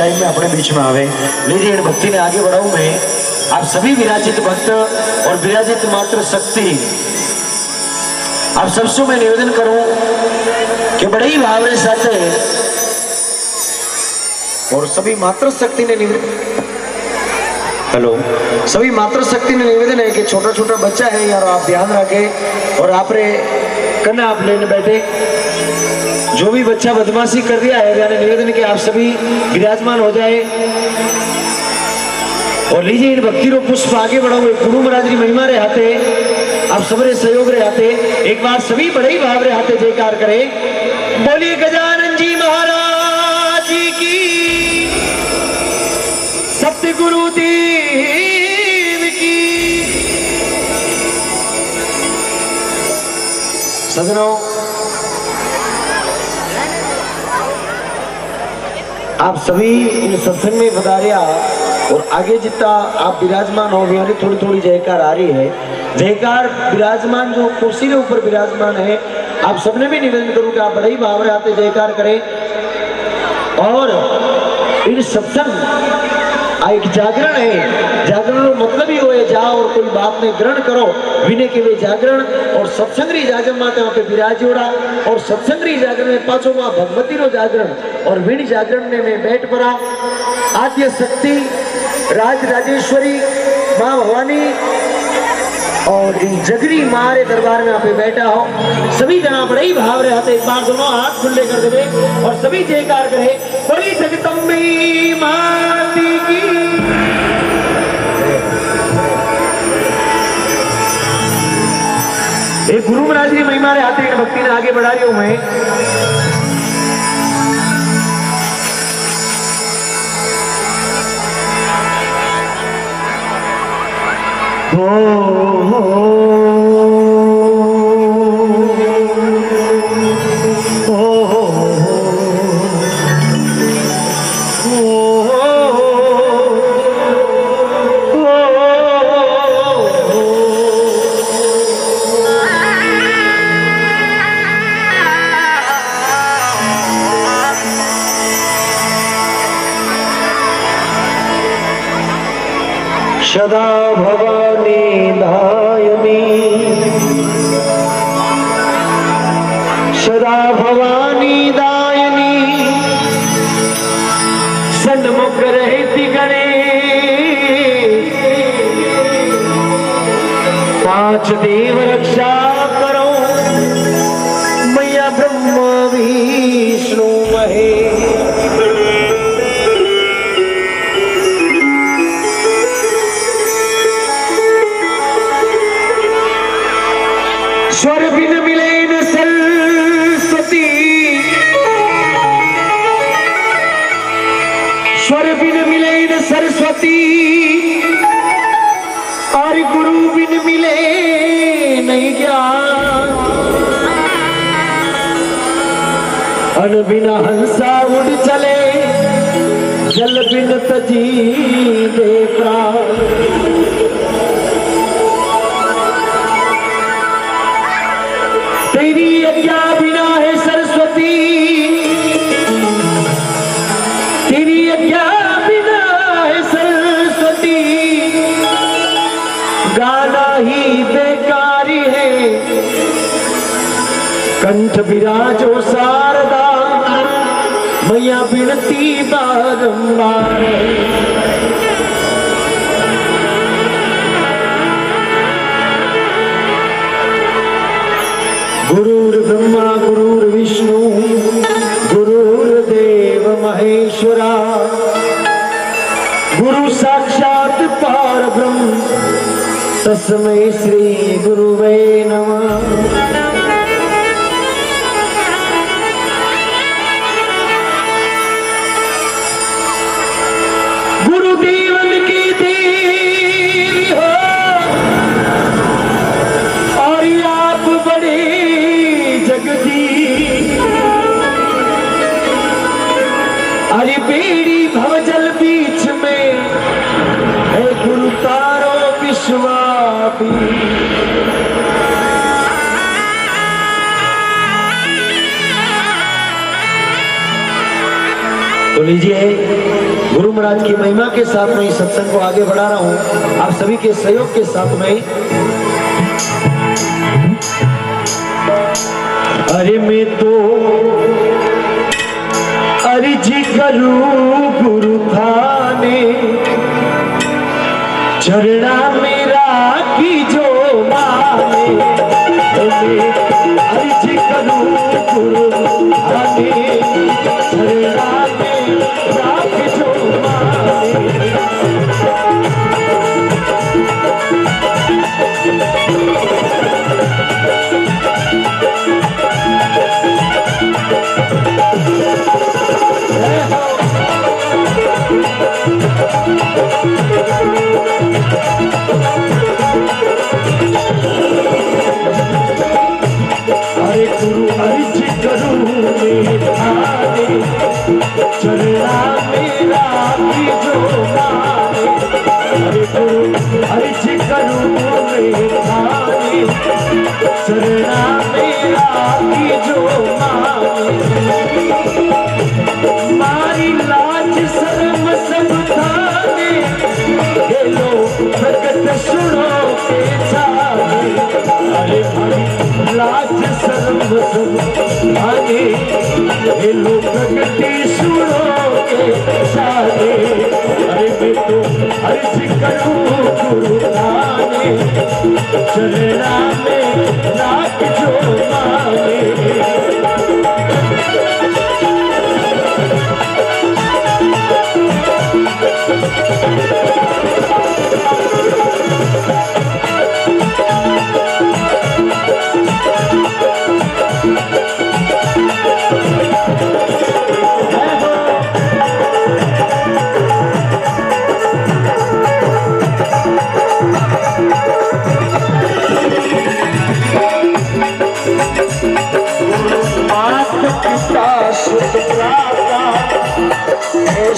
Time में अपने बीच में आवे। लीजिए इन भक्ति ने आगे बढ़ाऊं मैं। आप सभी विराजित भक्त और विराजित मात्र शक्ति, आप सबसे मैं निवेदन करूं कि बड़े ही भाव के साथ और सभी मात्र शक्ति ने सभी मात्र शक्ति ने निवेदन है कि छोटा छोटा बच्चा है यार, आप ध्यान रखें और आप रे करना आप लेने बैठे। जो भी बच्चा बदमाशी कर दिया है यानी निवेदन कि आप सभी विराजमान हो जाए। और लीजिए इन भक्ति रो पुष्प आगे बढ़ाओ। गुरु महाराज की महिमा रे हाथे, आप सबरे सहयोग रे हाथे एक बार सभी बड़े ही भाव रे हाथे जयकार करें। बोलिए गजानन जी महाराज की, सतगुरु देव की। सजनों, आप सभी इन सत्संग में पधारिया और आगे जितना आप विराजमान हो गए, थोड़ी थोड़ी जयकार आ रही है। जयकार विराजमान जो कुर्सी के ऊपर विराजमान है, आप सबने भी निवेदन करूं कि आप बड़े ही भाव रे आते जयकार करें। और इन सत्संग एक जागरण है, जागरण मतलब ही हो जाओ और कोई बात ने ग्रहण करो विनय के लिए जागरण। और सत्संगरी जागरण माते वहां पे विराजोड़ा और सत्संगरी जागरण में पाछो मां भगवती रो जागरण और विण जागरण में मैं बैठ पड़ा। आद्य शक्ति राज राजेश्वरी मां भवानी और इन जगरी मारे दरबार में आप बैठा हो। सभी जना बड़े ही भाव रहे हाथ एक बार दोनों हाथ खुले कर दे और सभी जयकार करे। बड़ी जगदम्बी माती की। एक गुरु महाराज की महिमा रे हाथे भक्ति ने आगे बढ़ा रही हूं मैं। सदा भवानी दायनी, सदा भवानी दायनी, सन्मुख रहती गणे, पांच देव रक्षा करो, मैया ब्रह्म विष्णु महेश। स्वर बिन मिले न सरस्वती, स्वर बिन मिले न सरस्वती, और गुरु बिन मिले नहीं ज्ञान। अन बिना हंसा उड़ चले, जल बिन तजी दे प्राण। तेरी आज्ञा बिना है सरस्वती, तेरी आज्ञा बिना है सरस्वती, गाना ही बेकारी है। कंठ विराजो शारदा, मैया बिनती बारंबार। गुरुर्ब्रह्मा गुरुर्विष्णु गुरुर्देव महेश्वरा, गुरु साक्षात परब्रह्म तस्मै श्री गुरुवे नमः। गुरुदेवन की देवी हो और आप बड़े जगदी। अरे बेड़ी भवजल बीच में है गुरु तारो विश्वापी। तो लीजिए गुरु महाराज की महिमा के साथ में सत्संग को आगे बढ़ा रहा हूं, आप सभी के सहयोग के साथ में। अरे मैं तो अर्जी करूं गुरु थाने, चरणा मेरा की जो माने। मैं अर्जी करूं गुरु थाने, चरणा मेरा की जो माने। अरे गुरु अर्जी करूं मैं थाने, चरणा मेरा की जो माने। अरे गुरु अर्जी करूं मैं थाने, चरणा मेरा की जो माने। मारी लाज शर्म सब थाने, हेलो प्रकट सुनो के छाने। अरे मारी लाज शर्म सब थाने, हेलो प्रकटी सुनो के छाने। अरे मैं तो अर्ज करूं गुरु थाने, चरणा में राख जो माने।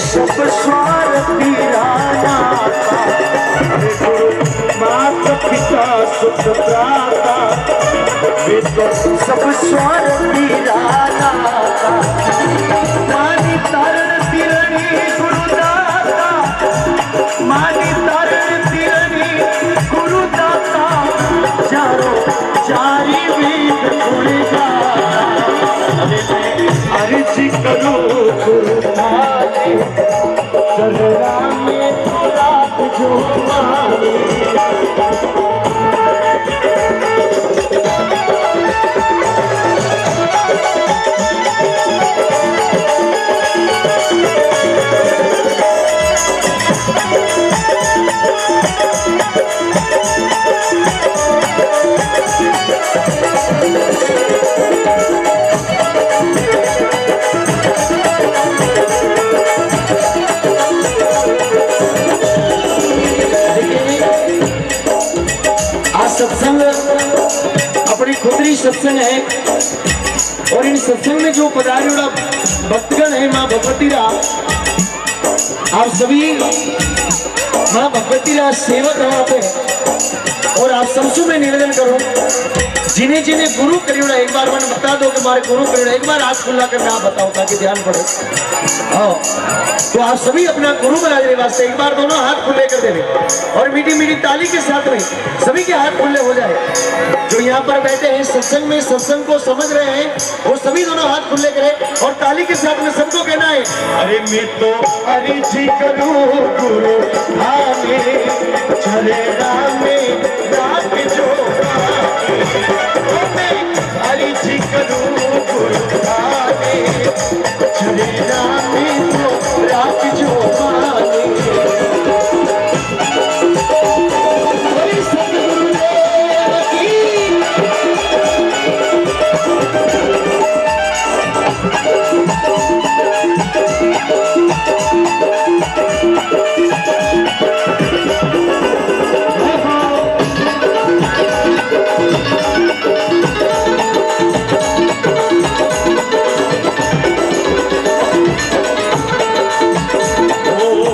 सब स्वर पीरा नाता, माता पिता सुख प्राता, वे तो सब स्वर पीरा नाता। मानी तारण तिरणी गुरुदाता, मानी तारण तिरणी गुरुदाता, चारों चारी वेद गुण गाता। अर्जी करूं गुरु थाने, चरणा में राख जो माने। सत्संग अपनी खुदरी सत्संग है, और इन सत्संग में जो पधारी भक्तगण है माँ भगवती रा, आप सभी माँ भगवती रा सेवक वहां पे। और आप सबसे मैं निवेदन करूं, जिन्हें जिन्हें गुरु करियोड़ा एक बार मैंने बता दो कि हमारे गुरु करियोड़ा, एक बार हाथ खुला करके आप बताओ ताकि ध्यान पड़े। हाँ, तो आप सभी अपना गुरु बनाने वास्ते एक बार दोनों हाथ खुले कर देवे, और मीठी मीठी ताली के साथ में सभी के हाथ खुले हो जाए। जो यहाँ पर बैठे हैं सत्संग में, सत्संग को समझ रहे हैं, वो सभी दोनों हाथ खुले करें और ताली के साथ में सबको कहना है, अरे मैं तो अर्जी करूं गुरु थाने, चरणा में राख जो माने। अर्जी करूं गुरु थाने, चरणा में राख जो माने। Oh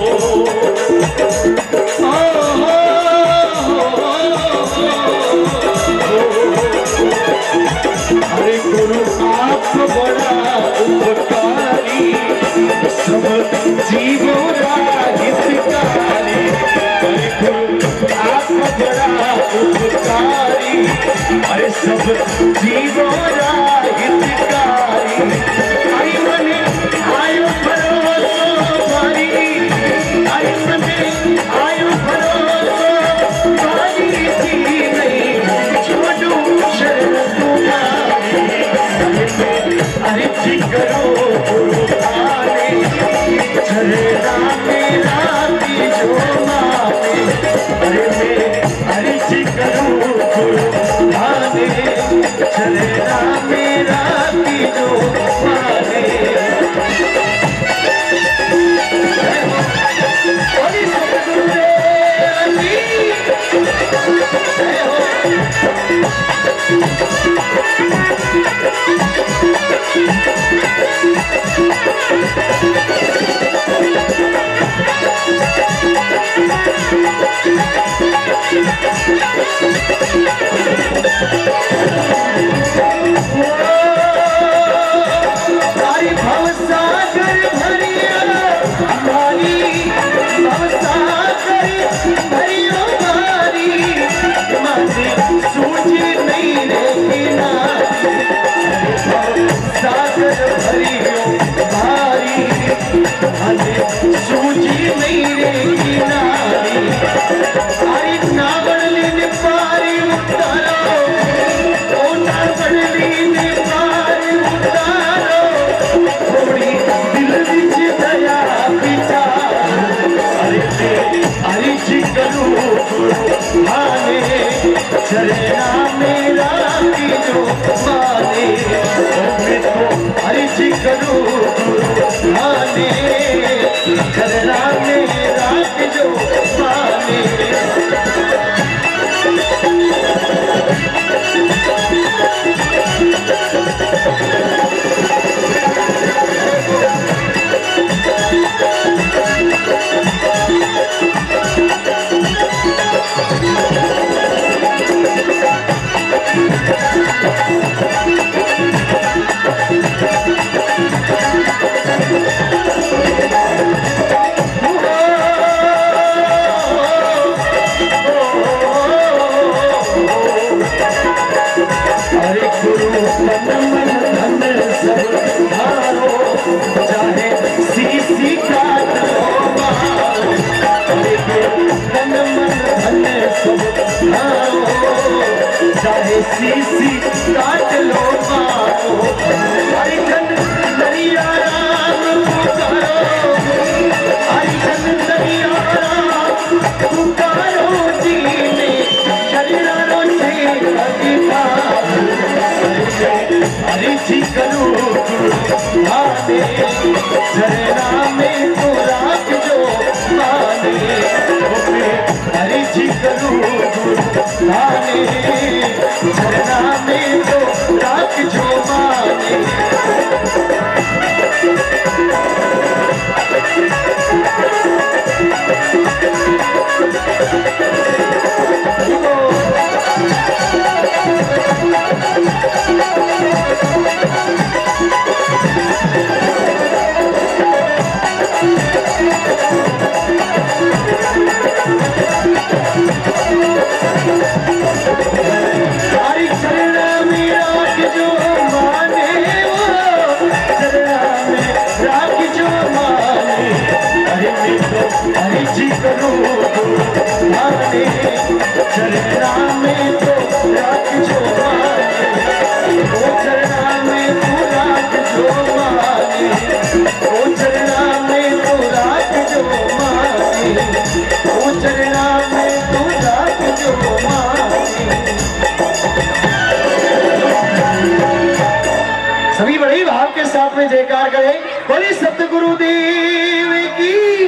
सभी बड़े भाव के साथ में जयकार करें। बोली सतगुरु देव की,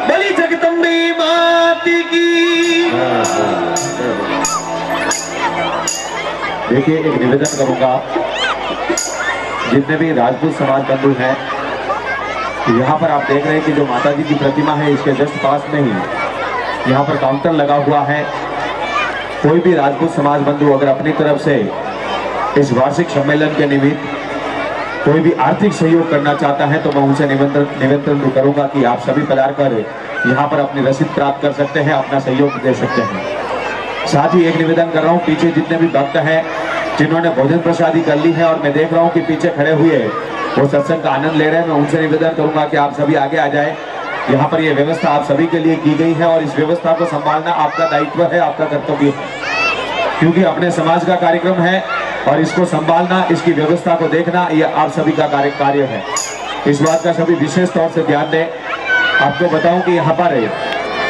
बोली जगदम्बे मात की। देखिए, एक निवेदन करूंगा, जितने भी राजपूत समाज बंधु हैं, यहाँ पर आप देख रहे हैं कि जो माता जी की प्रतिमा है, इसके जस्ट पास में ही यहाँ पर काउंटर लगा हुआ है। कोई भी राजपूत समाज बंधु अगर अपनी तरफ से इस वार्षिक सम्मेलन के निमित्त कोई भी आर्थिक सहयोग करना चाहता है तो मैं उनसे निवेदन करूंगा कि आप सभी पधार कर यहाँ पर अपनी रसीद प्राप्त कर सकते हैं, अपना सहयोग दे सकते हैं। साथ ही एक निवेदन कर रहा हूँ, पीछे जितने भी भक्त हैं जिन्होंने भोजन प्रसादी कर ली है और मैं देख रहा हूँ कि पीछे खड़े हुए वो सत्संग का आनंद ले रहे हैं, मैं उनसे निवेदन करूंगा कि आप सभी आगे आ जाए। यहाँ पर ये व्यवस्था आप सभी के लिए की गई है और इस व्यवस्था को संभालना आपका दायित्व है, आपका कर्तव्य है, क्योंकि अपने समाज का कार्यक्रम है और इसको संभालना, इसकी व्यवस्था को देखना, ये आप सभी का कार्य है। इस बात का सभी विशेष तौर से ध्यान दें। आपको बताऊं कि यहाँ पर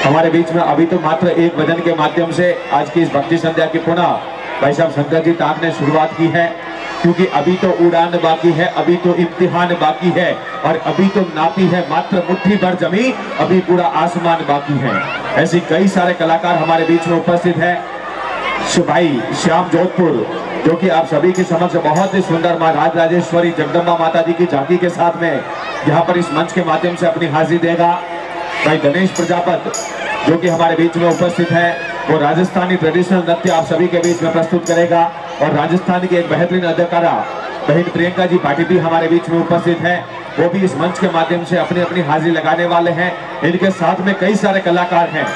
हमारे बीच में अभी तो मात्र एक भजन के माध्यम से आज की इस भक्ति संध्या की पुनः भाई साहब शंकर जी ताक ने शुरुआत की है, क्योंकि अभी तो उड़ान बाकी है, अभी तो इम्तिहान बाकी है और अभी तो नापी है मात्र मुट्ठी भर जमी, अभी पूरा आसमान बाकी है। ऐसी कई सारे कलाकार हमारे बीच में उपस्थित है। भाई श्याम जोधपुर जो कि आप सभी के समक्ष बहुत ही सुंदर मां राज राजेश्वरी जगदम्बा माता जी की झांकी के साथ में यहाँ पर इस मंच के माध्यम से अपनी हाजिरी देगा। भाई गणेश प्रजापत जो कि हमारे बीच में उपस्थित है, वो राजस्थानी ट्रेडिशनल नृत्य आप सभी के बीच में प्रस्तुत करेगा। और राजस्थान की एक बेहतरीन अदाकारा बहन प्रियंका जी पाटिल भी हमारे बीच में उपस्थित है, वो भी इस मंच के माध्यम से अपनी अपनी हाजिरी लगाने वाले हैं। इनके साथ में कई सारे कलाकार हैं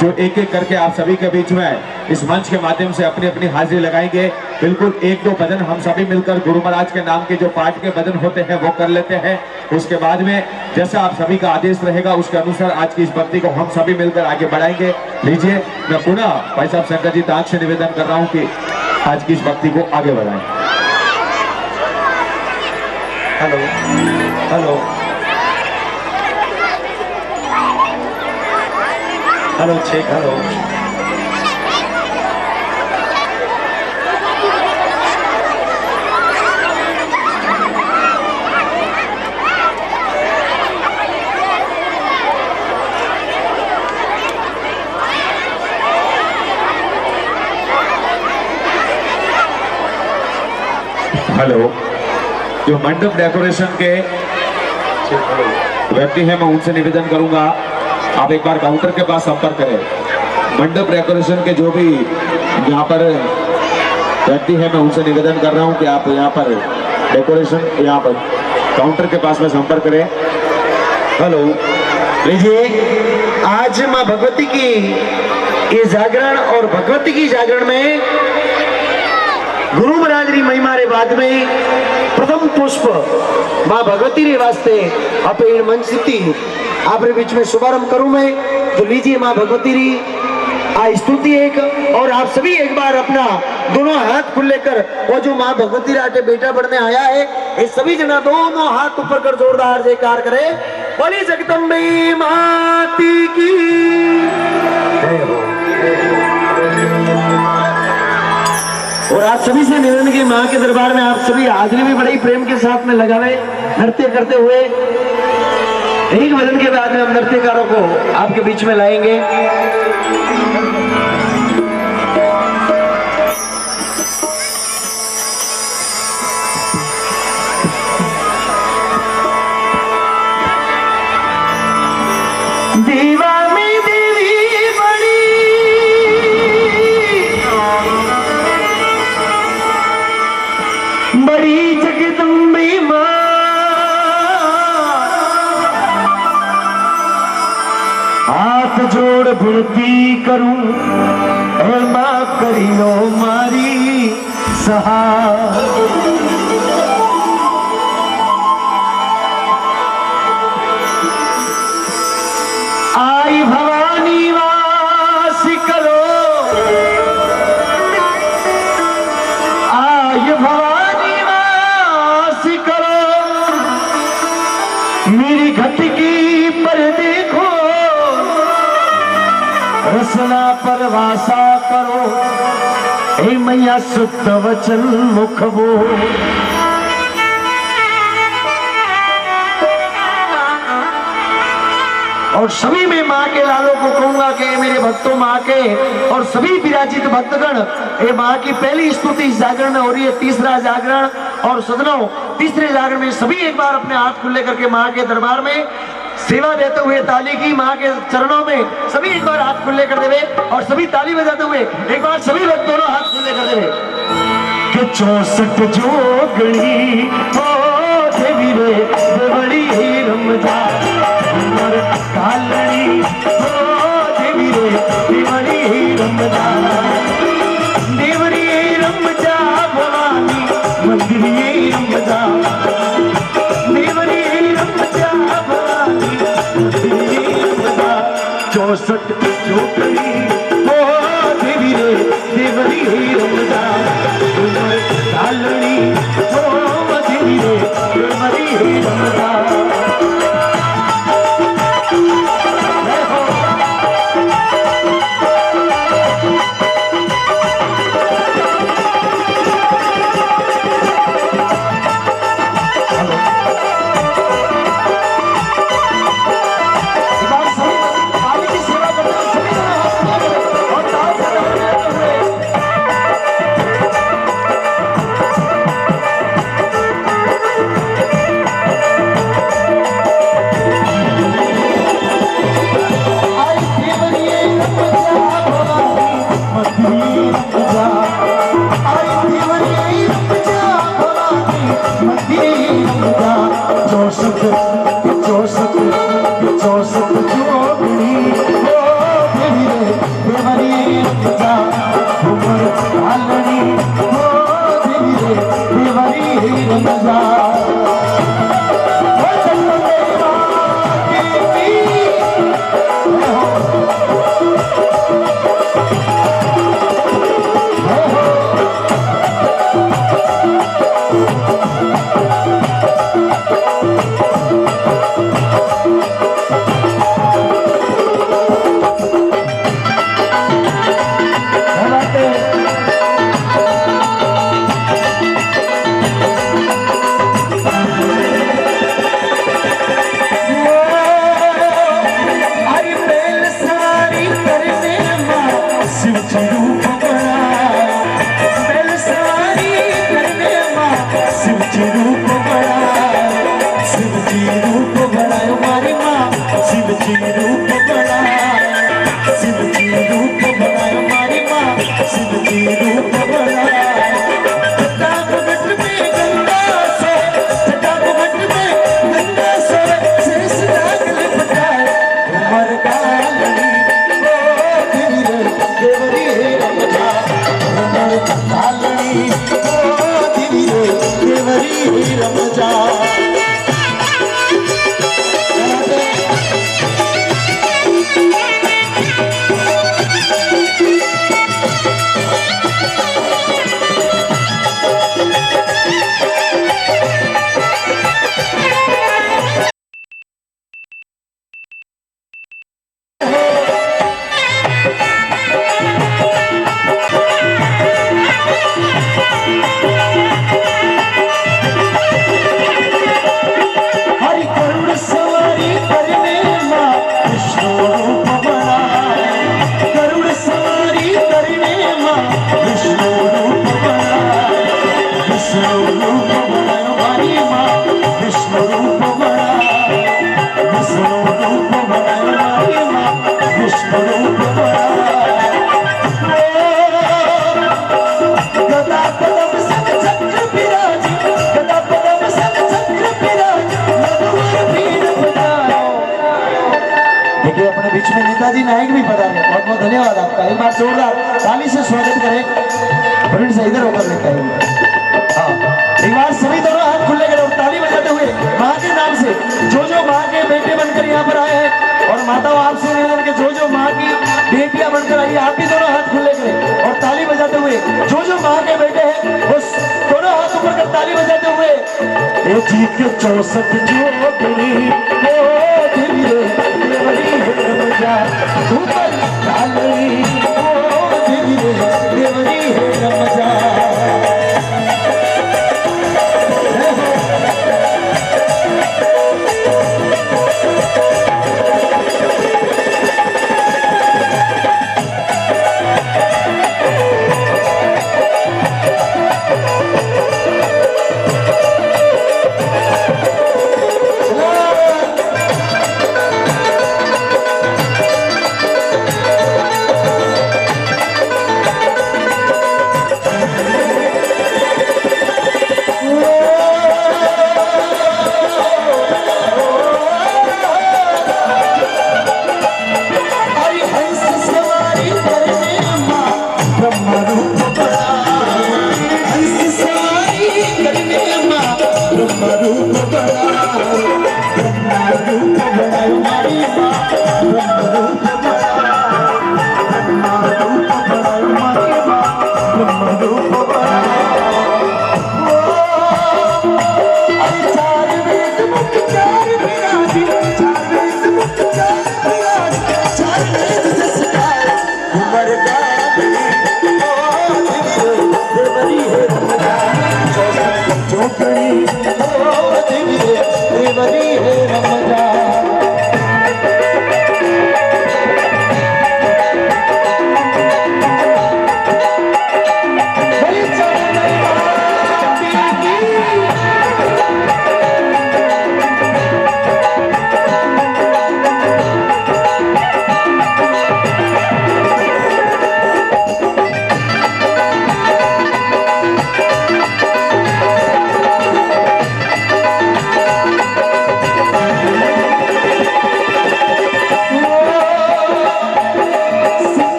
जो एक एक करके आप सभी के बीच में इस मंच के माध्यम से अपनी अपनी हाजिरी लगाएंगे। बिल्कुल एक दो भजन हम सभी मिलकर गुरु महाराज के नाम के जो पाठ के भजन होते हैं वो कर लेते हैं। उसके बाद में जैसा आप सभी का आदेश रहेगा उसके अनुसार आज की इस भक्ति को हम सभी मिलकर आगे बढ़ाएंगे। लीजिए, मैं पुनः भाई साहब शंकर जी ताक से निवेदन कर रहा हूँ कि आज की इस भक्ति को आगे बढ़ाएं। Hello hello hello check hello. Hello, जो मंडप डेकोरेशन के व्यक्ति हैं मैं उनसे निवेदन करूंगा आप एक बार काउंटर के पास संपर्क करें। मंडप डेकोरेशन के जो भी यहाँ पर व्यक्ति हैं मैं उनसे निवेदन कर रहा हूँ कि आप यहाँ पर डेकोरेशन यहाँ पर काउंटर के पास में संपर्क करें। हेलो, लीजिए, आज माँ भगवती की ये जागरण और भगवती की जागरण में गुरु महाराज री महिमा रे बाद में प्रथम पुष्प माँ भगवती रे वास्ते अपने मंच सिद्धि आपरे बीच में शुभारंभ करूं मैं। तो लीजिए माँ भगवती री आ स्तुति एक, और आप सभी एक बार अपना दोनों हाथ खुले कर वो जो माँ भगवती राटे बेटा बढ़ने आया है ये सभी जना दोनों हाथ ऊपर कर जोरदार जयकार करे। बोली जगदम्बे माती की जय हो। और आप सभी से निवेदन की माँ के दरबार में आप सभी हाजिरी भी बड़े प्रेम के साथ में लगावे नृत्य करते हुए। एक भजन के बाद में हम नृत्यकारों को आपके बीच में लाएंगे। दीवा में देवी बड़ी बड़ी जगदम्बे माँ, हाथ जोड़ विनती करूं ए माँ करियो मारी सहाय। आई भवानी वास करो, आई भवानी वास करो, मेरी घटकी पर देखो, रसना पर वासा करो, हे मैया शुद्ध वचन मुख बोल। और सभी में माँ के लालों को कहूंगा कि मेरे भक्तों माँ के और सभी विराजित भक्तगण, ये माँ की पहली स्तुति इस जागरण में हो रही है, तीसरा जागरण। और सदनों तीसरे जागरण में सभी एक बार अपने हाथ खुले करके माँ के दरबार में सेवा देते हुए ताली की माँ के चरणों में सभी एक बार हाथ खुले कर देवे और सभी ताली बजाते हुए एक बार सभी लोग दोनों हाथ खुले कर देवे कि 64 जोगणी हो देवी रे देवड़ी रमजा कालनी हो देवी रे देवड़ी रमजा, देवड़ी रमजा भवानी मंदिर रमजा, देवड़ी रमजा भवानी मंदिर रमजा। 64 जोगणी हो देवी रे देवड़ी रमजा कालनी हो देवी रे देवड़ी रमजा। चौसठ जोगड़ी ओ देवी रे देवरी रमजा उमर हालड़ी ओ देवी रे देवरी रमजा बीच में नेताजी नायक भी पता नहीं। बहुत बहुत धन्यवाद आपका। एक बार जोरदार ताली से स्वागत करें। प्रवीण से इधर होकर लेता है। हाँ, एक बार सभी दोनों हाथ खुले करें और ताली बजाते हुए माँ के नाम से जो माँ के बेटे बनकर यहाँ पर आए हैं और माताओं आपसे निवेदन के जो माँ की बेटियां बनकर आई, आप भी दोनों हाथ खुले करें और ताली बजाते हुए जो माँ के बेटे हैं उस दोनों हाथ ऊपर कर ताली बजाते हुए ए जी के 64 जोगड़ी ओ देवी रे देवरी रमजा ऊपर डालरी ओ देवी रे देवरी रमजा।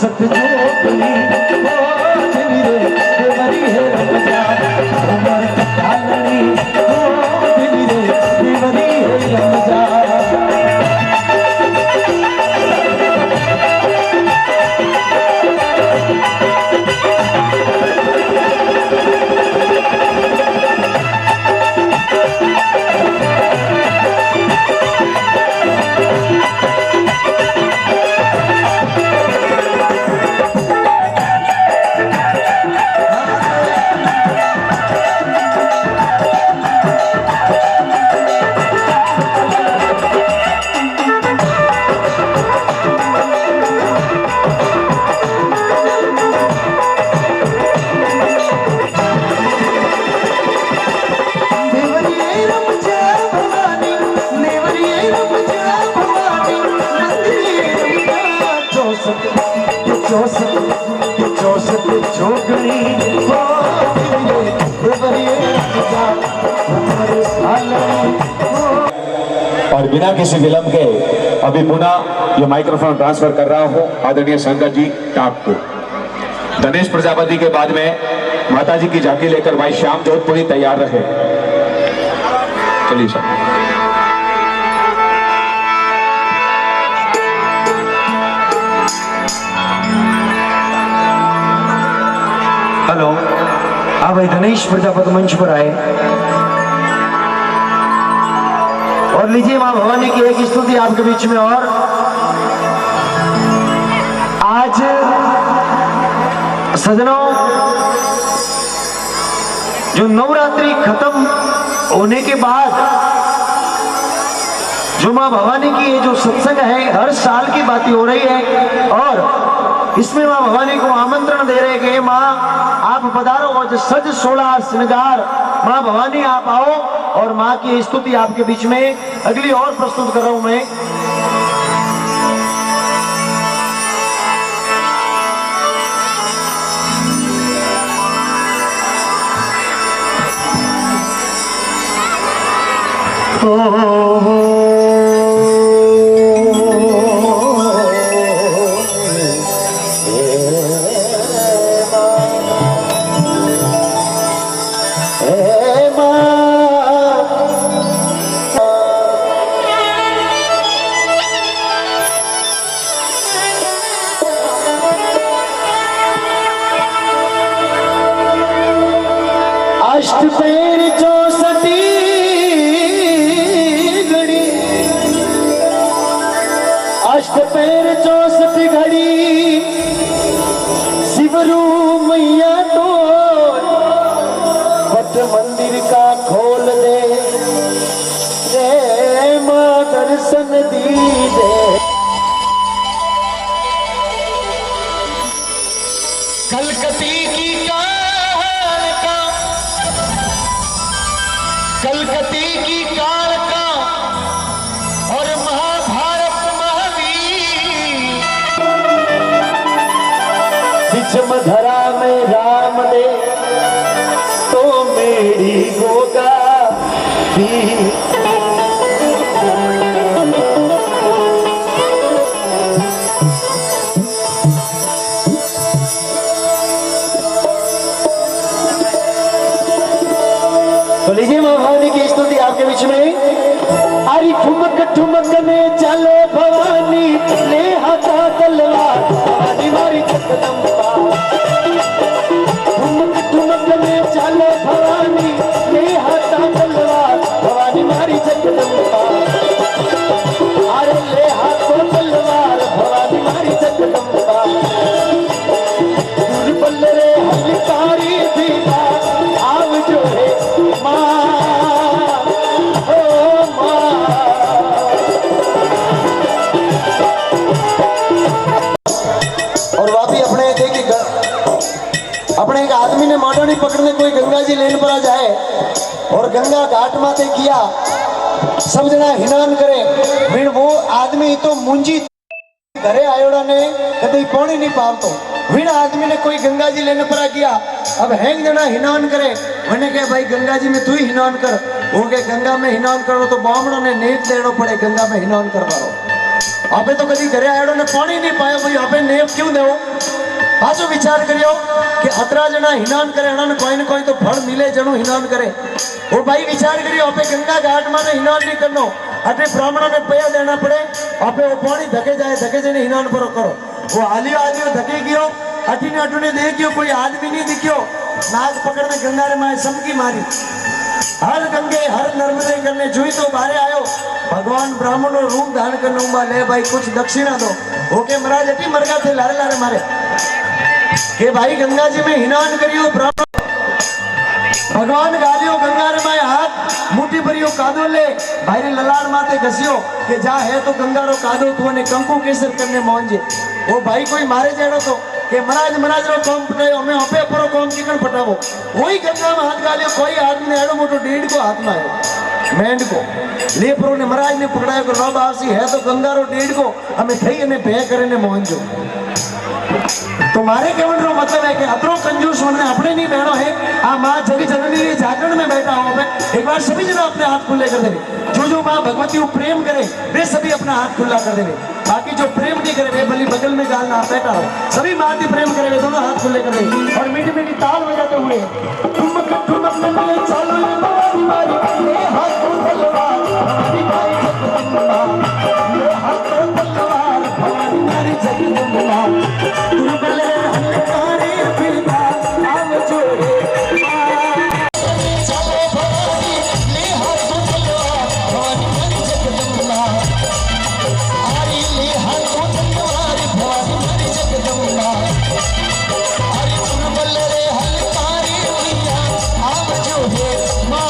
चौसठ जोगनी ओ देवी रे देवरी है रमजा उमर कटालनी ओ देवी रे देवरी है रमजा। और बिना किसी विलंब के अभी पुनः ये माइक्रोफोन ट्रांसफर कर रहा हूँ आदरणीय शंकर जी टाप को। गणेश प्रजापति के बाद में माता जी की झांकी लेकर भाई श्याम जोधपुरी तैयार रहे। चलिए सर। हेलो, आप भाई गणेश प्रजापति मंच पर आए और लीजिए मां भवानी की एक स्तुति आपके बीच में। और आज सजनों, जो नवरात्रि खत्म होने के बाद जो मां भवानी की ये जो सत्संग है, हर साल की बातें हो रही है और इसमें मां भवानी को आमंत्रण दे रहे कि मां आप पधारो और सज सोला श्रृंगार मां भवानी आप आओ। और मां की स्तुति आपके बीच में अगली और प्रस्तुत कर रहा हूं मैं। अष्टपैर चौसठी घड़ी, अष्टपैर चौसठ घड़ी शिवरू मैया तो पट मंदिर का खोल दे रे मां दर्शन दी दे। कलकत्ती की कलकत्ती की काल का और महाभारत महावीर बिचम धरा में राम ने तो मेरी गोगा भी। तो लीजिए मां भवानी की स्तुति आपके बीच में। अरे ठुमक ठुमक में चलो भवानी ले हाथा तलवार भवानी मारी जगदम्बा। ठुमक ठुमक में चलो भवानी ले हाथा तलवार भवानी मारी जगदम्बा। अरे ले हाथों तलवार भवानी मारी जगदम्बा। दुर्बल रे हलकारी दीवा आव जो है अपने एक आदमी ने माटोनी पकड़ने कोई गंगा जी लेन पर आ जाए और गंगा घाट माते किया सब जना हिनान करे फिर वो आदमी तो मुंजी घरे आयोड़ा ने कभी पानी नहीं पावतो। फिर आदमी ने कोई गंगा जी लेने पर आ गया, अब हैंग जना हिनान करे। मैंने कहा भाई गंगा जी में तू ही हिनान कर। हो गए गंगा में हिनान करो तो बामणों ने नेत लेना पड़े गंगा में हिनान करवाओ। आपे तो कभी घरे आयो ने पानी नहीं पायो भाई आपे नेप क्यों देवो पाछो विचार करियो कि अतरा जना हिनान करे अणन कोई न कोई तो फल मिले जणो हिनान करे ओ भाई विचार करियो आपे गंगा घाट में हिनान नहीं करनो अटे ब्राह्मणों ने पैया देना पड़े आपे वो पानी धके जाए हिनान पर करो वो आलियो धके गयो अटीने अटूने दे गयो कोई आदमी नहीं दिखियो नाग पकड़ने गंगा रे माए समकी मारी हर गंगे हर नर्मदे करने जुई तो बाहर आयो भगवान ब्राह्मण रो रूप धारण करने उमा ले भाई कुछ दक्षिणा दो ओके महाराज अटी मरगा थे लारे लारे मारे के भाई गंगा जी में हिनान करियो ब्राह्मण भगवान गालियो गंगा रे माए हाथ मुट्ठी भरियो कादो ले भाई रे ललाड़ माथे घसियो के जा है तो गंगा रो कादो तू ने कंकु केसर करने मोहनजे ओ भाई कोई मारे जेड़ो तो के महाराज रो काम पटायो हमें अपे परो काम किकन पटावो वही गंगा में हाथ गालियो कोई आदमी एड़ो मोटो डेढ़ को हाथ में आयो मेंढ को लेपरो ने महाराज ने पकड़ायो को रब आसी है तो गंगा रो डेढ़ को हमें थई ने भय करे ने मोहनजो तो मारे कहने रो मतलब है कि अतरो कंजूस होने अपने नहीं बहनो है आ मां जगी जननी के जागरण में बैठा हो मैं एक बार सभी जना अपने हाथ खुले कर देवे जो मां भगवती को प्रेम करे वे सभी अपना हाथ खुला कर देवे बाकी जो प्रेम नहीं करे वे भली बगल में गाल ना बैठा हो सभी मां की प्रेम करे वे दोनों हाथ खुले कर देवे और मीठी मीठी ताल बजाते हुए ठुमक ठुमक में चलो हमारी ये हाथ को तलवार हमारी भाई जगदम्बा ये हाथ को तलवार हमारी नारी जगदम्बा तुम बले हलकारे पिता आव जोड़े चलो भवानी ले हाथ को तलवार हमारी नारी जगदम्बा आरी ले हाथ को तलवार हमारी नारी जगदम्बा आरी तुम बले हलकारे पिता आव जोड़े मां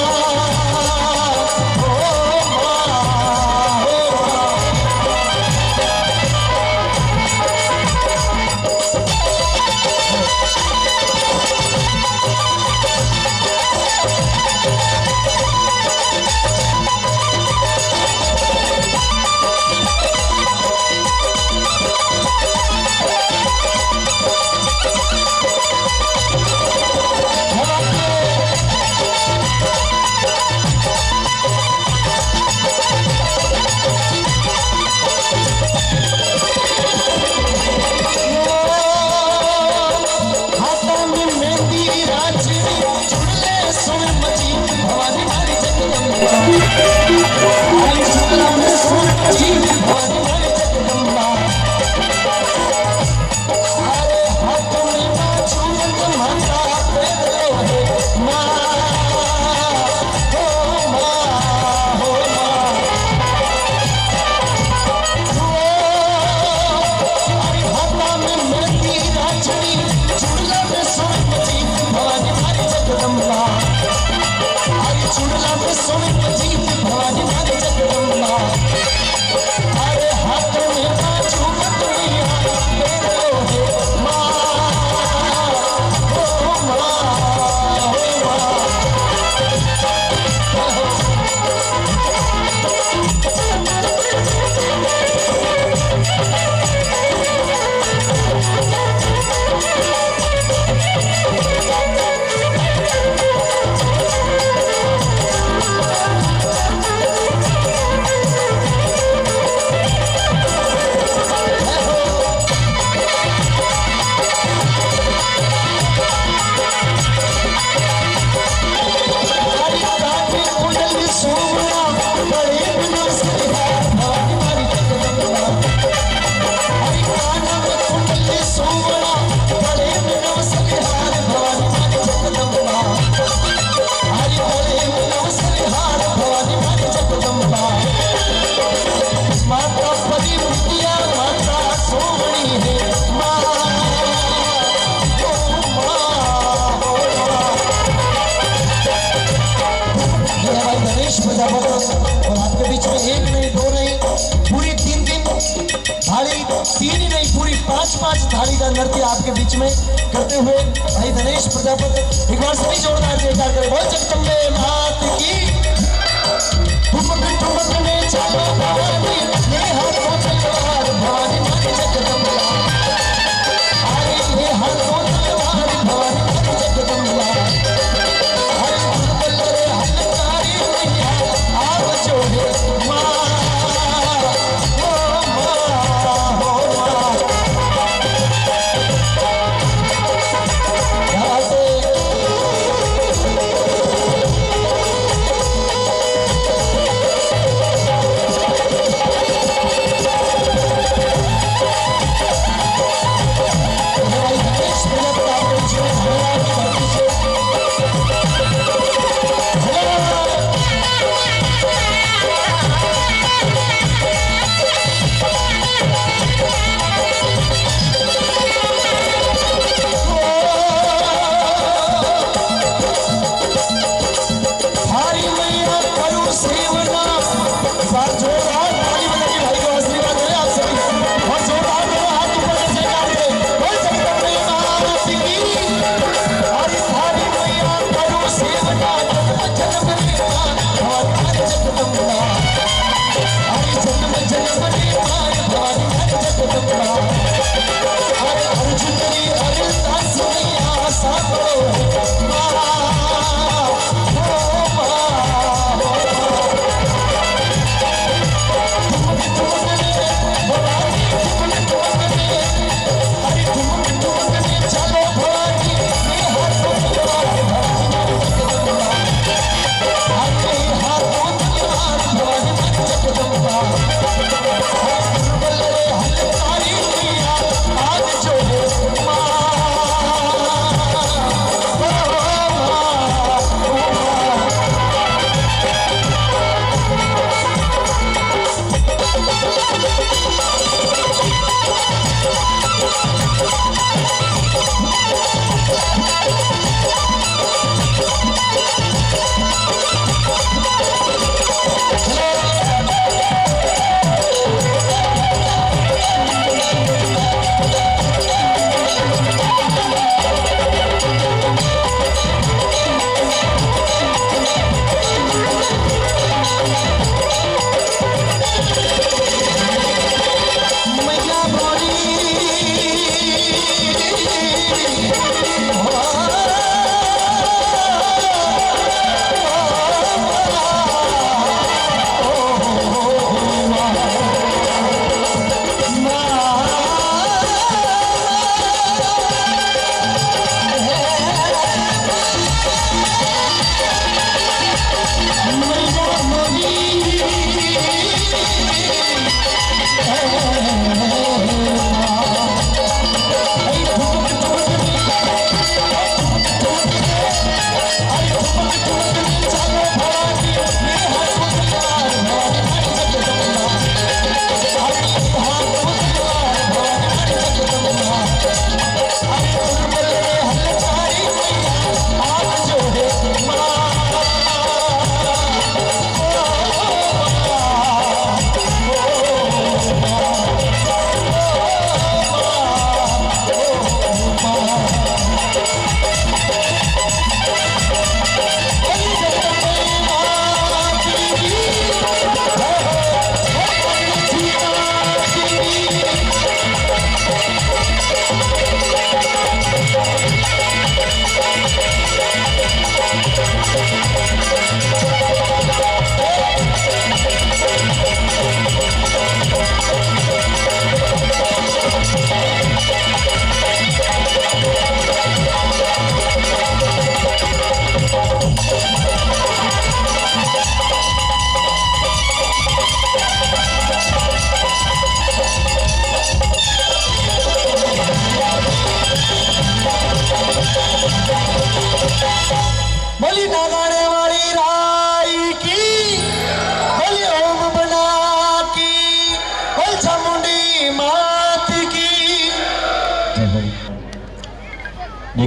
और आपके बीच में एक नहीं दो नहीं पूरी 3 दिन थाली 3 ही नहीं पूरी 5-5 थाली का नृत्य आपके बीच में करते हुए भाई धनेश प्रजापति एक बार सभी जोरदार जयकार करें बोल जगदम्बे मात की ठुमक ठुमक में चलो भवानी ये हाथ को तलवार भवानी मारी जगदम्बा अरे ये हाथ को तलवार भवानी मारी जगदम्बा जोड़े मां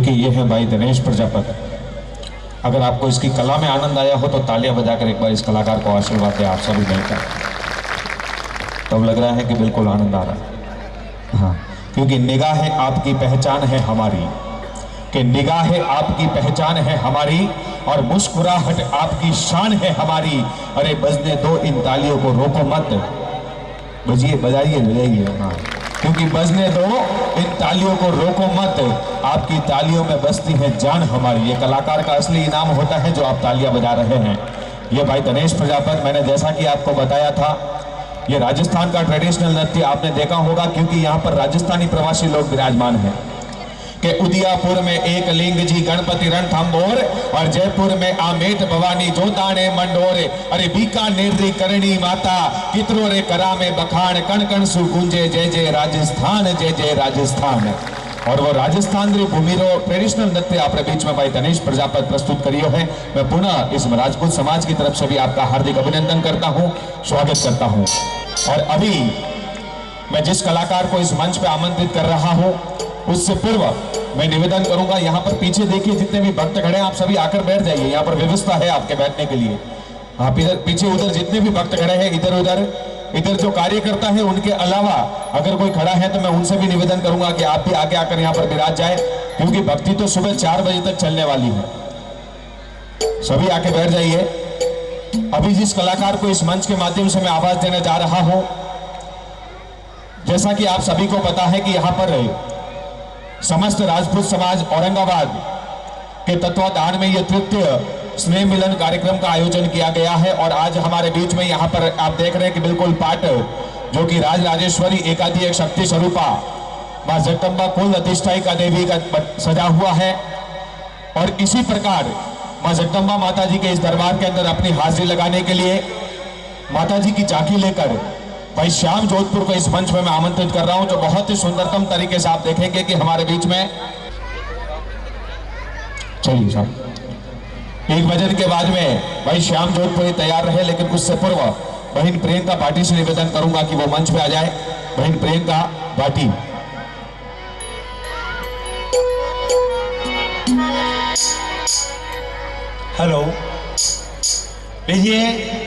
देखिए ये है भाई दिनेश प्रजापति। अगर आपको इसकी कला में आनंद आया हो तो तालियां बजाकर एक बार इस कलाकार को आशीर्वाद दें आप सभी मिलकर। तब लग रहा है कि बिल्कुल आनंद आ रहा है। हाँ, क्योंकि निगाह आपकी पहचान है हमारी, कि निगाह आपकी पहचान है हमारी और मुस्कुराहट आपकी शान है हमारी। अरे बजने दो इन तालियों को, रोको मत, बजिए बजाइए बजाइए। हाँ, क्योंकि बजने दो इन तालियों को, रोको मत, आपकी तालियों में बजती है जान हमारी। ये कलाकार का असली इनाम होता है जो आप तालियां बजा रहे हैं। ये भाई दिनेश प्रजापति, मैंने जैसा कि आपको बताया था, ये राजस्थान का ट्रेडिशनल नृत्य आपने देखा होगा, क्योंकि यहाँ पर राजस्थानी प्रवासी लोग विराजमान हैं। कि उदयपुर में एक लिंग जी गणपति रणथंबोर और जयपुर में आमेट भवानी जोताने मंडोर। अरे बीकानेर री करणी माता कितरो रे करा में बखान, कण कण सु गूंजे जय जय राजस्थान, जय जय राजस्थान। और वो राजस्थान री भूमि रो ट्रेडिशनल नृत्य आपने बीच में भाई दिनेश प्रजापति प्रस्तुत करियो है। मैं पुनः इस राजपूत समाज की तरफ से भी आपका हार्दिक अभिनंदन करता हूँ, स्वागत करता हूँ। और अभी मैं जिस कलाकार को इस मंच पे आमंत्रित कर रहा हूँ उससे पूर्व मैं निवेदन करूंगा, यहाँ पर पीछे देखिए जितने भी भक्त खड़े हैं आप सभी आकर बैठ जाइए, यहाँ पर व्यवस्था है आपके बैठने के लिए। आप इधर पीछे उधर जितने भी भक्त खड़े हैं इधर उधर, इधर जो कार्यकर्ता है उनके अलावा अगर कोई खड़ा है तो मैं उनसे भी निवेदन करूंगा कि आप भी आगे आकर यहाँ पर विराज जाए, क्योंकि भक्ति तो सुबह 4 बजे तक चलने वाली है। सभी आके बैठ जाइए। अभी जिस कलाकार को इस मंच के माध्यम से मैं आवाज देने जा रहा हूं, जैसा कि आप सभी को पता है कि यहाँ पर समस्त राजपूत समाज औरंगाबाद के तत्वाधान में यह तृतीय स्नेह मिलन कार्यक्रम का आयोजन किया गया है। और आज हमारे बीच में यहाँ पर आप देख रहे हैं कि बिल्कुल पाठ जो कि राज राजेश्वरी एकाधी एक शक्ति स्वरूपा मां जगदम्बा कुल अधिष्ठायिका देवी का सजा हुआ है। और इसी प्रकार मां जगदम्बा माता जी के इस दरबार के अंदर अपनी हाजिरी लगाने के लिए माता जी की झांकी लेकर भाई श्याम जोधपुर को इस मंच में मैं आमंत्रित कर रहा हूं, जो बहुत ही सुंदरतम तरीके से आप देखेंगे कि हमारे बीच में। चलिए साहब, एक भजन के बाद में भाई श्याम जोधपुरी तैयार रहे, लेकिन उससे पूर्व बहन प्रियंका भाटी से निवेदन करूंगा कि वो मंच पे आ जाए। बहन प्रियंका भाटी। हेलो, लीजिए